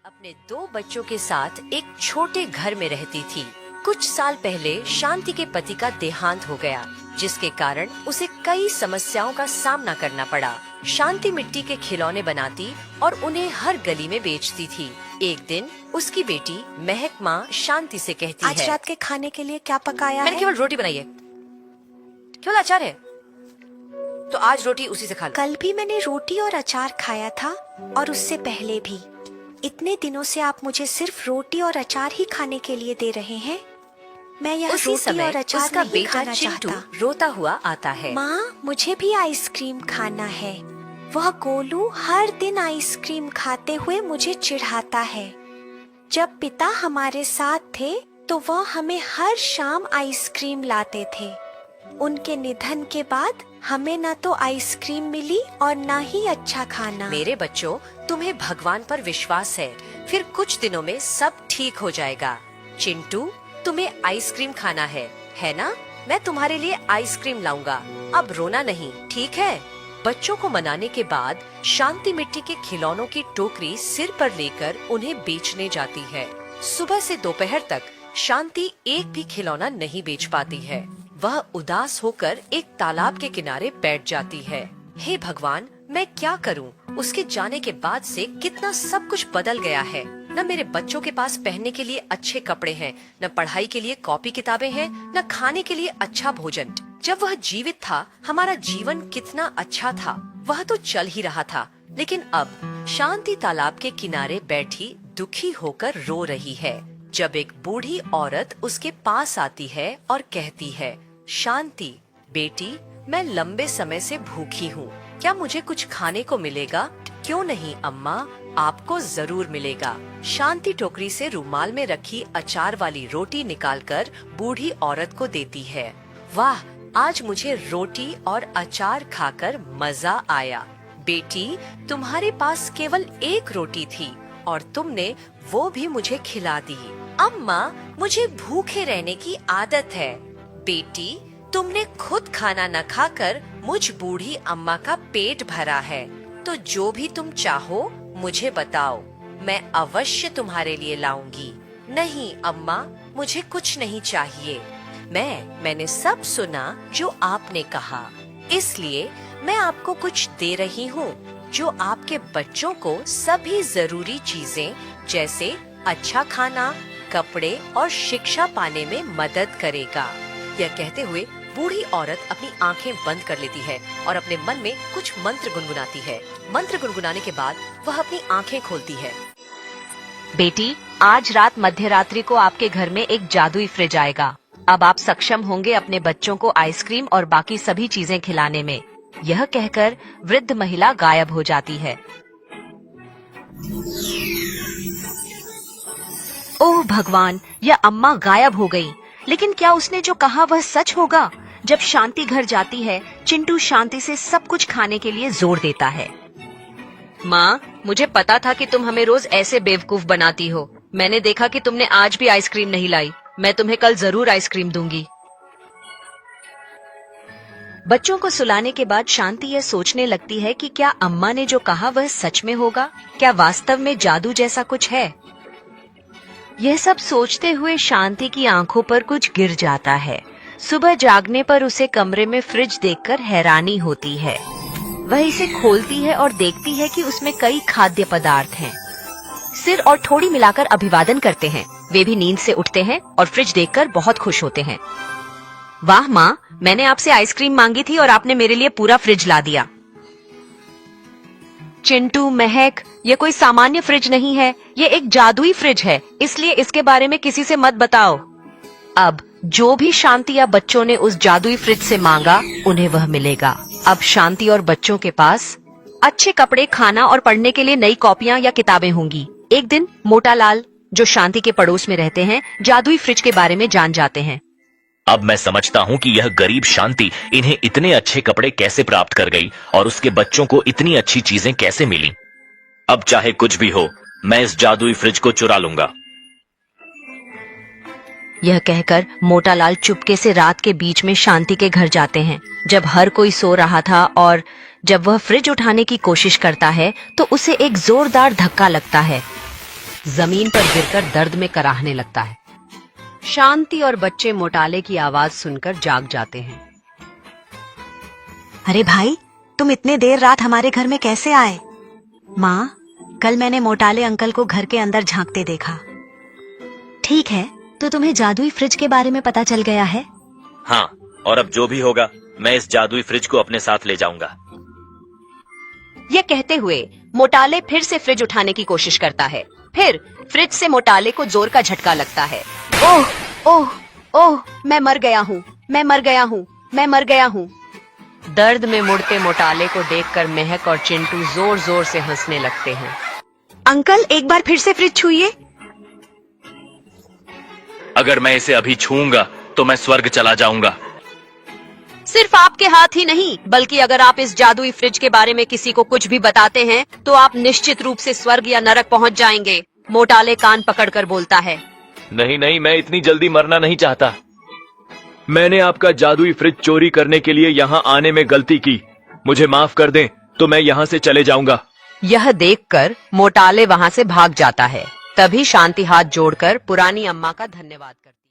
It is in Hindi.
अपने 2 बच्चों के साथ एक छोटे घर में रहती थी। कुछ साल पहले शांति के पति का देहांत हो गया, जिसके कारण उसे कई समस्याओं का सामना करना पड़ा। शांति मिट्टी के खिलौने बनाती और उन्हें हर गली में बेचती थी। एक दिन उसकी बेटी महक माँ शांति से कहती आज है, रात के खाने के लिए क्या पकाया मैंने है? केवल रोटी बनाई है, केवल अचार है, तो आज रोटी उसी से खा लो। कल भी मैंने रोटी और अचार खाया था और उससे पहले भी। इतने दिनों से आप मुझे सिर्फ रोटी और अचार ही खाने के लिए दे रहे हैं। मैं यह उसी रोटी समय और अचार उसका नहीं बेटा खाना चिंटू चाहता। रोता हुआ आता है। माँ, मुझे भी आइसक्रीम खाना है। वह गोलू हर दिन आइसक्रीम खाते हुए मुझे चिढ़ाता है। जब पिता हमारे साथ थे तो वह हमें हर शाम आइसक्रीम लाते थे। उनके निधन के बाद हमें न तो आइसक्रीम मिली और न ही अच्छा खाना। मेरे बच्चों, तुम्हें भगवान पर विश्वास है, फिर कुछ दिनों में सब ठीक हो जाएगा। चिंटू, तुम्हें आइसक्रीम खाना है ना? मैं तुम्हारे लिए आइसक्रीम लाऊंगा। अब रोना नहीं, ठीक है? बच्चों को मनाने के बाद शांति मिट्टी के खिलौनों की टोकरी सिर पर लेकर उन्हें बेचने जाती है। सुबह से दोपहर तक शांति एक भी खिलौना नहीं बेच पाती है। वह उदास होकर एक तालाब के किनारे बैठ जाती है। हे भगवान, मैं क्या करूं? उसके जाने के बाद से कितना सब कुछ बदल गया है। न मेरे बच्चों के पास पहनने के लिए अच्छे कपड़े हैं, न पढ़ाई के लिए कॉपी किताबें हैं, न खाने के लिए अच्छा भोजन। जब वह जीवित था, हमारा जीवन कितना अच्छा था। वह तो चल ही रहा था, लेकिन अब शांति तालाब के किनारे बैठी दुखी होकर रो रही है। जब एक बूढ़ी औरत उसके पास आती है और कहती है, शांति बेटी, मैं लंबे समय से भूखी हूँ, क्या मुझे कुछ खाने को मिलेगा? क्यों नहीं अम्मा, आपको जरूर मिलेगा। शांति टोकरी से रुमाल में रखी अचार वाली रोटी निकालकर बूढ़ी औरत को देती है। वाह, आज मुझे रोटी और अचार खाकर मजा आया। बेटी, तुम्हारे पास केवल एक रोटी थी और तुमने वो भी मुझे खिला दी। अम्मा, मुझे भूखे रहने की आदत है। बेटी, तुमने खुद खाना न खाकर मुझ बूढ़ी अम्मा का पेट भरा है, तो जो भी तुम चाहो मुझे बताओ, मैं अवश्य तुम्हारे लिए लाऊंगी। नहीं अम्मा, मुझे कुछ नहीं चाहिए। मैंने सब सुना जो आपने कहा, इसलिए मैं आपको कुछ दे रही हूँ जो आपके बच्चों को सभी जरूरी चीजें जैसे अच्छा खाना, कपड़े और शिक्षा पाने में मदद करेगा। यह कहते हुए बूढ़ी औरत अपनी आंखें बंद कर लेती है और अपने मन में कुछ मंत्र गुनगुनाती है। मंत्र गुनगुनाने के बाद वह अपनी आंखें खोलती है। बेटी, आज रात मध्यरात्रि को आपके घर में एक जादुई फ्रिज आएगा। अब आप सक्षम होंगे अपने बच्चों को आइसक्रीम और बाकी सभी चीजें खिलाने में। यह कहकर वृद्ध महिला गायब हो जाती है। ओह भगवान, यह अम्मा गायब हो गई। लेकिन क्या उसने जो कहा वह सच होगा? जब शांति घर जाती है, चिंटू शांति से सब कुछ खाने के लिए जोर देता है। माँ, मुझे पता था कि तुम हमें रोज ऐसे बेवकूफ बनाती हो। मैंने देखा कि तुमने आज भी आइसक्रीम नहीं लाई। मैं तुम्हें कल जरूर आइसक्रीम दूंगी। बच्चों को सुलाने के बाद शांति यह सोचने लगती है कि क्या अम्मा ने जो कहा वह सच में होगा? क्या वास्तव में जादू जैसा कुछ है? यह सब सोचते हुए शांति की आंखों पर कुछ गिर जाता है। सुबह जागने पर उसे कमरे में फ्रिज देखकर हैरानी होती है। वह इसे खोलती है और देखती है कि उसमें कई खाद्य पदार्थ हैं। सिर और ठोड़ी मिलाकर अभिवादन करते हैं। वे भी नींद से उठते हैं और फ्रिज देखकर बहुत खुश होते हैं। वाह माँ, मैंने आपसे आइसक्रीम मांगी थी और आपने मेरे लिए पूरा फ्रिज ला दिया। चिंटू, महक, ये कोई सामान्य फ्रिज नहीं है, ये एक जादुई फ्रिज है, इसलिए इसके बारे में किसी से मत बताओ। अब जो भी शांति या बच्चों ने उस जादुई फ्रिज से मांगा, उन्हें वह मिलेगा। अब शांति और बच्चों के पास अच्छे कपड़े, खाना और पढ़ने के लिए नई कॉपियां या किताबें होंगी। एक दिन मोटालाल, जो शांति के पड़ोस में रहते हैं, जादुई फ्रिज के बारे में जान जाते हैं। अब मैं समझता हूँ कि यह गरीब शांति इन्हें इतने अच्छे कपड़े कैसे प्राप्त कर गई और उसके बच्चों को इतनी अच्छी चीजें कैसे मिली। अब चाहे कुछ भी हो, मैं इस जादुई फ्रिज को चुरा लूंगा। यह कहकर मोटालाल चुपके से रात के बीच में शांति के घर जाते हैं, जब हर कोई सो रहा था, और जब वह फ्रिज उठाने की कोशिश करता है तो उसे एक जोरदार धक्का लगता है। जमीन पर गिरकर दर्द में कराहने लगता है। शांति और बच्चे मोटाले की आवाज सुनकर जाग जाते हैं। अरे भाई, तुम इतने देर रात हमारे घर में कैसे आए? माँ, कल मैंने मोटाले अंकल को घर के अंदर झांकते देखा। ठीक है, तो तुम्हें जादुई फ्रिज के बारे में पता चल गया है? हाँ, और अब जो भी होगा मैं इस जादुई फ्रिज को अपने साथ ले जाऊंगा। यह कहते हुए मोटाले फिर से फ्रिज उठाने की कोशिश करता है। फिर फ्रिज से मोटाले को जोर का झटका लगता है। ओह ओह ओह, मैं मर गया हूँ, मैं मर गया हूँ, मैं मर गया हूँ। दर्द में मुड़ते मोटाले को देखकर महक और चिंटू जोर जोर से हंसने लगते हैं। अंकल, एक बार फिर से फ्रिज छूइए। अगर मैं इसे अभी छूऊंगा तो मैं स्वर्ग चला जाऊंगा। सिर्फ आपके हाथ ही नहीं, बल्कि अगर आप इस जादुई फ्रिज के बारे में किसी को कुछ भी बताते हैं तो आप निश्चित रूप से स्वर्ग या नरक पहुंच जाएंगे। मोटाले कान पकड़कर बोलता है। नहीं नहीं, मैं इतनी जल्दी मरना नहीं चाहता। मैंने आपका जादुई फ्रिज चोरी करने के लिए यहाँ आने में गलती की। मुझे माफ कर दें तो मैं यहाँ से चले जाऊंगा। यह देखकर मोटाले वहाँ से भाग जाता है। तभी शांति हाथ जोड़कर पुरानी अम्मा का धन्यवाद करती है।